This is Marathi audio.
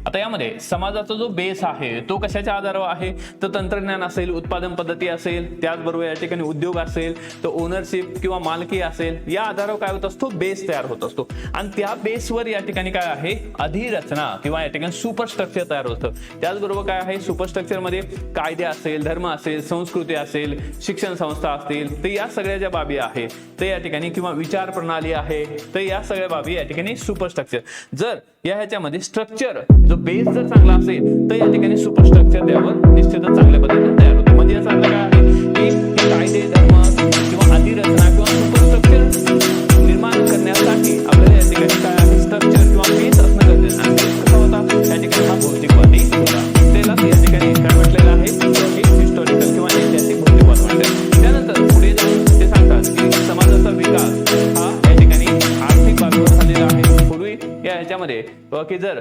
आता यामध्ये समाजाचा जो बेस आहे तो कशाच्या आधारावर आहे, तर तंत्रज्ञान असेल, उत्पादन पद्धती असेल, त्याचबरोबर या ठिकाणी उद्योग असेल, तर ओनरशिप किंवा मालकी असेल, या आधारावर काय होत असतो, बेस तयार होत असतो. आणि त्या बेसवर या ठिकाणी काय आहे, अधिरचना किंवा या ठिकाणी सुपरस्ट्रक्चर तयार होतं. त्याचबरोबर काय आहे, सुपरस्ट्रक्चर मध्ये कायदे असेल, धर्म असेल, संस्कृती असेल, शिक्षण संस्था असतील, तर या सगळ्या ज्या बाबी आहेत ते या ठिकाणी, किंवा विचार प्रणाली आहे, तर या सगळ्या बाबी या ठिकाणी सुपरस्ट्रक्चर. जर ह्याच्यामध्ये स्ट्रक्चर जो बेस जर चांगला असेल तर या ठिकाणी सुपरस्ट्रक्चर त्यावर निश्चितच चांगल्या पद्धतीने तयार होते. म्हणजे याचा अर्थ काय आहे की हे कायदे, धर्म किंवा अधिरचना किंवा सुपरस्ट्रक्चर निर्माण करण्यासाठी आपल्याला या ठिकाणी काय आहे, स्ट्रक्चर किंवा बेस असणं गरजेचं आहे. बेस कसा होता, या ठिकाणी हा भौतिकवादी होता. त्याला या ठिकाणी काय म्हटलेलं आहे, हिस्टॉरिकल किंवा ऐतिहासिक भौतिकवाद म्हणतात. त्यानंतर पुढे जाऊन ते सांगतात की समाजाचा विकास हा या ठिकाणी आर्थिक बाबीवर झालेला आहे. पूर्वी या ह्याच्यामध्ये की जर